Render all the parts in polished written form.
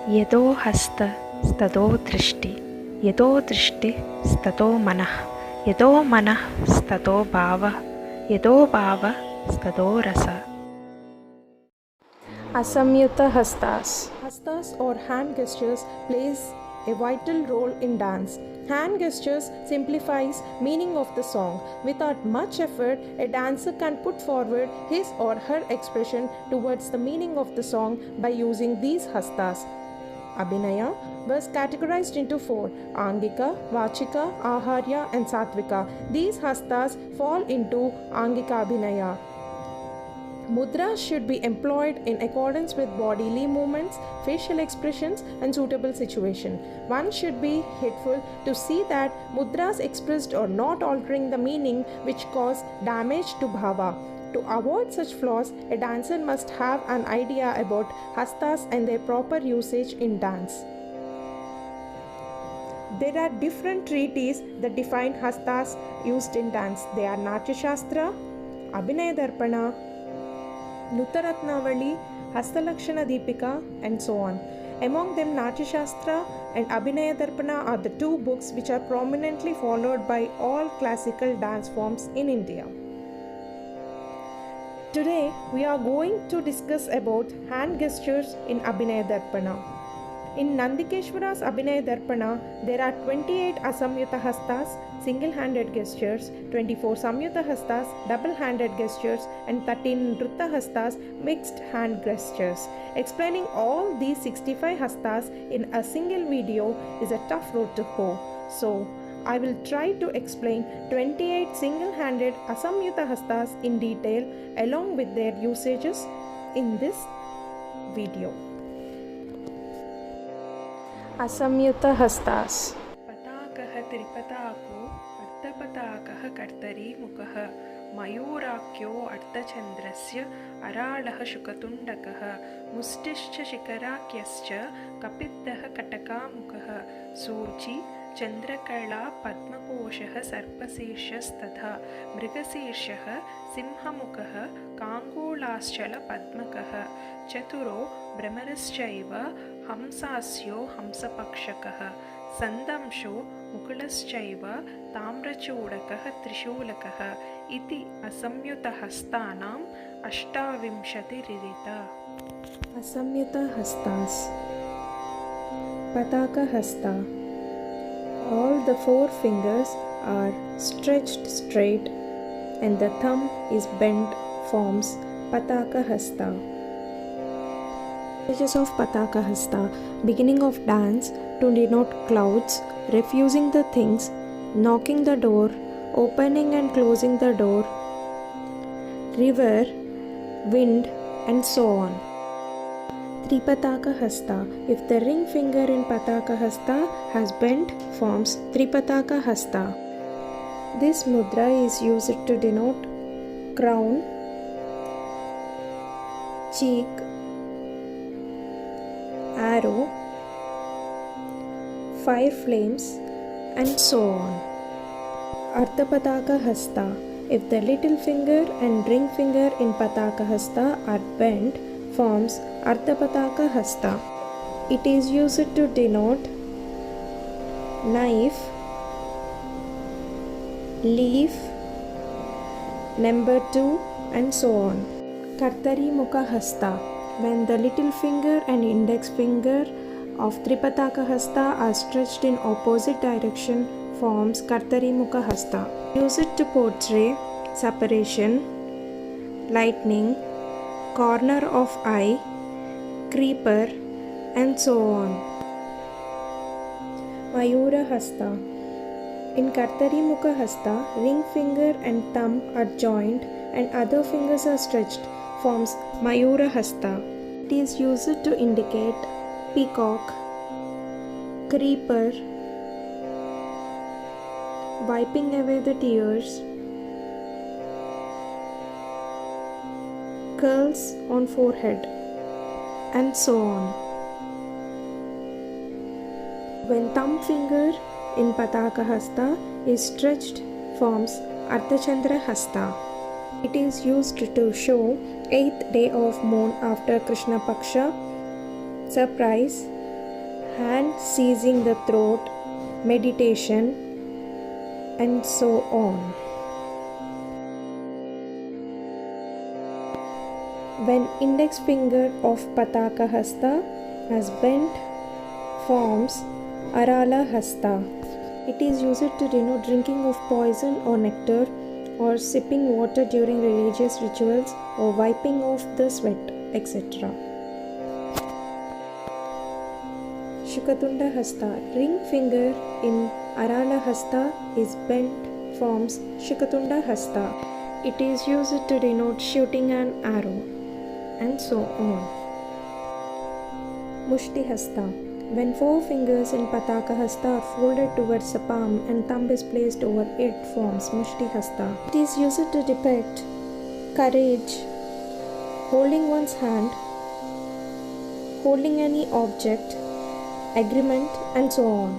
यतो हस्त स्ततो दृष्टि, यतो दृष्टि स्ततो मनः, यतो मनः स्ततो भावः, यतो भावः स्ततो रसः. Asamyuta Hastas. Hastas or hand gestures plays a vital role in dance. Hand gestures simplifies meaning of the song. Without much effort, a dancer can put forward his or her expression towards the meaning of the song by using these hastas. Abhinaya was categorized into four: Angika, Vachika, Aharya, and Satvika. These hastas fall into Angika Abhinaya. Mudras should be employed in accordance with bodily movements, facial expressions, and suitable situation. One should be heedful to see that mudras expressed are not altering the meaning which cause damage to bhava. To avoid such flaws, a dancer must have an idea about hastas and their proper usage in dance. There are different treatises that define hastas used in dance. They are Natya Shastra, Abhinaya Darpana, Nuttaratnavali, Hastalakshana Deepika, and so on. Among them, Natya Shastra and Abhinaya Darpana are the two books which are prominently followed by all classical dance forms in India. Today, we are going to discuss about hand gestures in Abhinaya Darpana. In Nandikeshwara's Abhinaya Darpana, there are 28 Asamyuta Hastas, single-handed gestures, 24 Samyuta Hastas, double-handed gestures, and 13 Nritta Hastas, mixed hand gestures. Explaining all these 65 Hastas in a single video is a tough road to hoe. So, I will try to explain 28 single-handed Asamyuta Hastas in detail along with their usages in this video. Asamyuta Hastas. पताकः त्रिपताको अर्धपताकः कर्तरी मुखः मयूराख्यो अर्धचन्द्रस्य अराळः शुकतुण्डकः मुष्टिश्च शिखराख्यश्च कपित्थः कटकामुखः सूची चन्द्रकला पद्मकोशः सर्पशीर्षस्तथा मृगशीर्षः सिंहमुखः काङ्गूलाश्चलपद्मकः चतुरो भ्रमरश्चैव हंसास्यो हंसपक्षकः सन्दंशो मुकुलश्चैव ताम्रचूडकः त्रिशूलकः इति असंयुतहस्तानाम् अष्टाविंशतिरिरिता. Asamyuta Hastas. Pataka Hasta. All the four fingers are stretched straight and the thumb is bent, forms Pataka Hasta. Stages of Pataka Hasta. Beginning of dance to denote clouds, refusing the things, knocking the door, opening and closing the door, river, wind, and so on. Tripataka Hasta. If the ring finger in Pataka Hasta has bent, forms Tripataka Hasta. This mudra is used to denote crown, cheek, arrow, fire flames, and so on. Ardhapataka Hasta. If the little finger and ring finger in Pataka Hasta are bent, forms Ardhapataka Hasta. It is used to denote knife, leaf, number 2, and so on. Kartari Mukha Hasta. When the little finger and index finger of Tripataka Hasta are stretched in opposite direction, forms Kartari Mukha Hasta. Use it to portray separation, lightning, corner of eye, creeper, and so on. Mayura Hasta. In Kartari Mukha Hasta, ring finger and thumb are joined and other fingers are stretched, forms Mayura Hasta. It is used to indicate peacock, creeper, wiping away the tears, curls on forehead, and so on. When thumb finger in Pataka Hasta is stretched, forms Ardhachandra Hasta. It is used to show 8th day of moon after Krishna Paksha, surprise, hand seizing the throat, meditation, and so on. When index finger of Pataka Hasta has bent, forms Arala Hasta. It is used to denote drinking of poison or nectar, or sipping water during religious rituals, or wiping off the sweat, etc. Shukatunda Hasta. Ring finger in Arala Hasta is bent, forms Shukatunda Hasta. It is used to denote shooting an arrow, and so on. Mushti Hasta. When 4 fingers in Pataka Hasta are folded towards the palm and thumb is placed over it, forms Mushti Hasta. It is used to depict courage, holding one's hand, holding any object, agreement, and so on.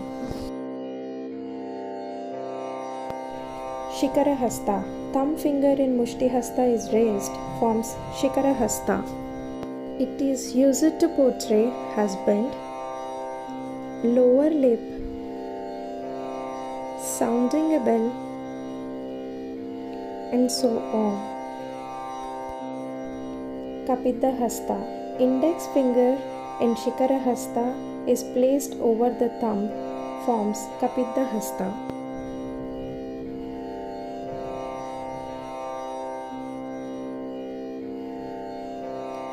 Shikara Hasta. Thumb finger in Mushti Hasta is raised, forms Shikara Hasta. It is used to portray husband, lower lip, sounding a bell, and so on. Kapidda Hasta. Index finger in Shikara Hasta is placed over the thumb, forms Kapidda Hasta.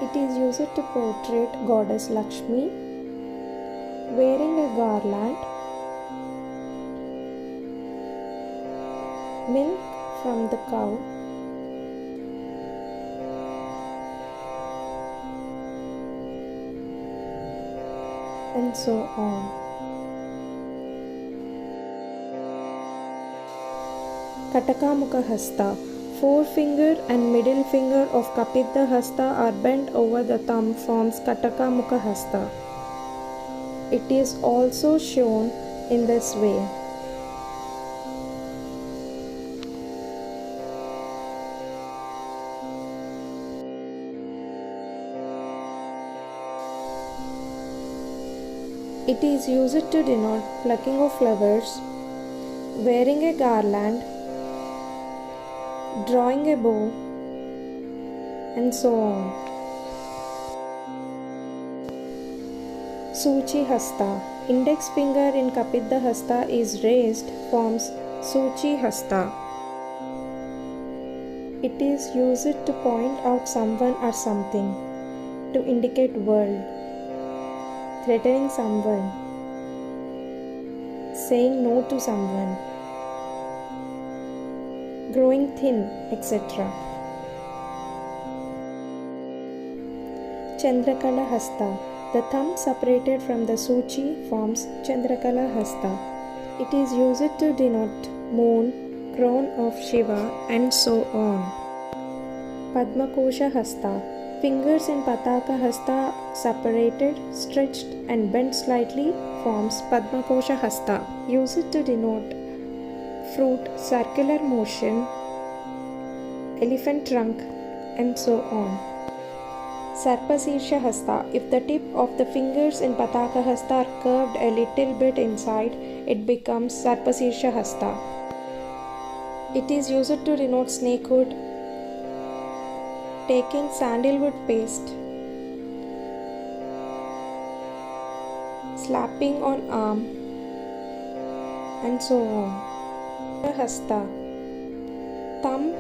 It is used to portray goddess Lakshmi wearing a garland, milk from the cow, and so on. Katakamukha Hasta. 4 finger and middle finger of Kapidda Hasta are bent over the thumb, forms Katakamukha Hasta. It is also shown in this way. It is used to denote plucking of flowers, wearing a garland, drawing a bow, and so on. Suchi Hasta. Index finger in Kapidda Hasta is raised, forms Suchi Hasta. It is used to point out someone or something, to indicate world, threatening someone, saying no to someone, growing thin, etc. Chandrakala Hasta. The thumb separated from the Suchi forms Chandrakala Hasta. It is used to denote moon, crown of Shiva, and so on. Padmakosha Hasta. Fingers in Pataka Hasta separated, stretched, and bent slightly forms Padmakosha Hasta. Used to denote fruit, circular motion, elephant trunk, and so on. Sarpasirsha Hasta. If the tip of the fingers in Pataka Hasta are curved a little bit inside, it becomes Sarpasirsha Hasta. It is used to denote snakehood, taking sandalwood paste, slapping on arm, and so on. Hasta. Thumb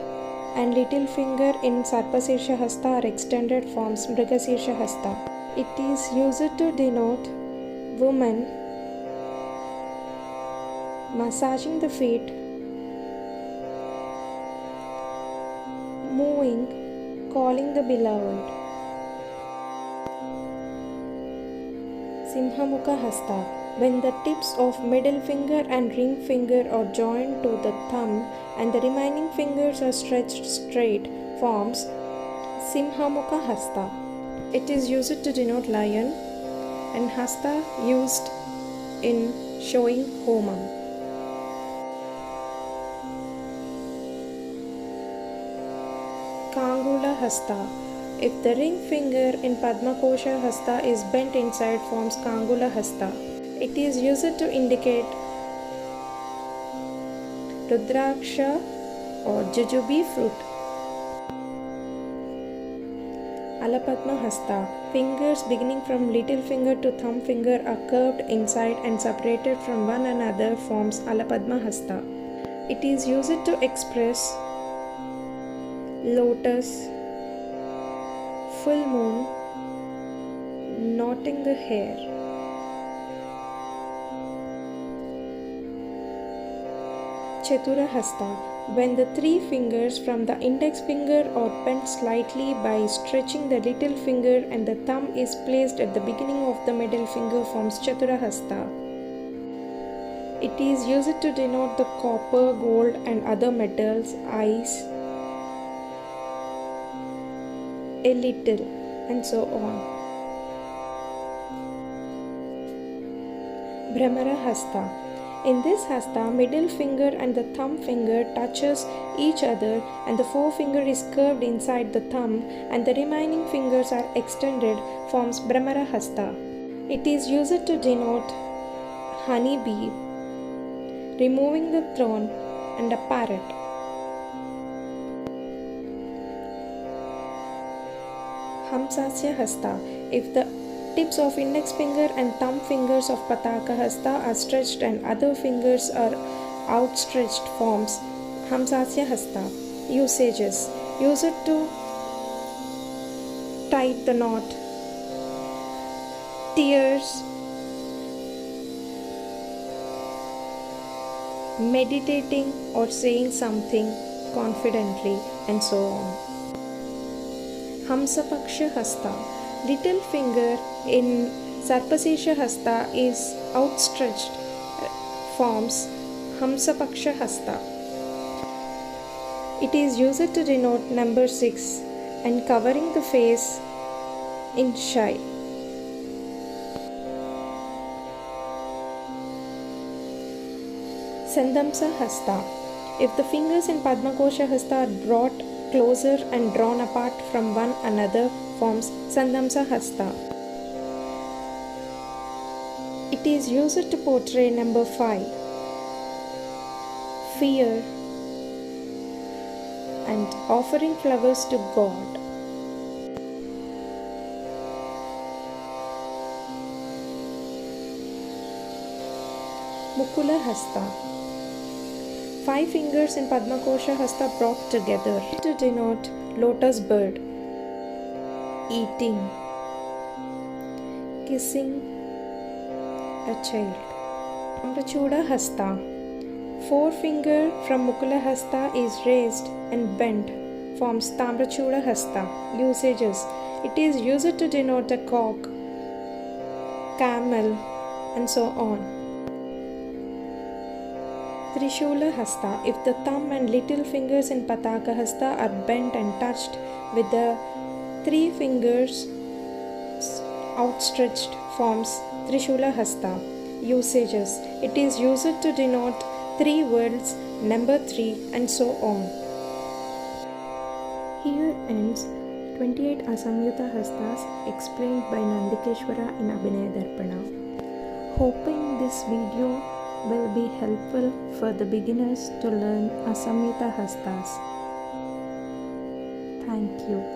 and little finger in Sarpasirsha Hasta are extended, forms Mrigasirsha Hasta. It is used to denote woman massaging the feet, moving, calling the beloved. Simhamukha Hasta. When the tips of middle finger and ring finger are joined to the thumb and the remaining fingers are stretched straight, forms Simhamukha Hasta. It is used to denote lion, and Hasta used in showing Homam. Kangula Hasta. If the ring finger in Padmakosha Hasta is bent inside, forms Kangula Hasta. It is used to indicate Rudraksha or jujube fruit. Alapadma Hasta. Fingers beginning from little finger to thumb finger are curved inside and separated from one another forms Alapadma Hasta. It is used to express lotus, full moon, knotting the hair. Chatura Hasta. When the three fingers from the index finger are bent slightly by stretching the little finger and the thumb is placed at the beginning of the middle finger forms Chatura Hasta. It is used to denote the copper, gold and other metals, eyes, a little and so on. Bhramara Hasta. In this hasta, middle finger and the thumb finger touches each other and the forefinger is curved inside the thumb and the remaining fingers are extended forms Bhramara Hasta. It is used to denote honeybee, removing the throne and a parrot. Hamsasya Hasta. If the tips of index finger and thumb fingers of Pataka Hasta are stretched and other fingers are outstretched forms Hamsasya Hasta. Usages. Use it to tie the knot, tears, meditating or saying something confidently and so on. Hamsapaksha Hasta. Little finger in Sarpasesha Hasta is outstretched forms Hamsapaksha Hasta. It is used to denote number 6 and covering the face in shy. Sandamsa Hasta. If the fingers in Padmakosha Hasta are brought closer and drawn apart from one another forms Sandamsa Hasta. It is used to portray number 5, fear and offering flowers to God. Mukula Hasta. 5 fingers in Padmakosha Hasta brought together to denote lotus bird, eating, kissing a child. Tamrachuda Hasta. 4 finger from Mukula Hasta is raised and bent forms Tamrachuda Hasta. Usages. It is used to denote a cock, camel and so on. Trishula Hasta. If the thumb and little fingers in Pataka Hasta are bent and touched with the 3 fingers outstretched forms Trishula Hasta. Usages. It is used to denote 3 worlds, number 3 and so on. Here ends 28 Asamyuta Hastas explained by Nandikeshwara in Abhinaya Darpana. Hoping this video will be helpful for the beginners to learn Asamyuta Hastas. Thank you.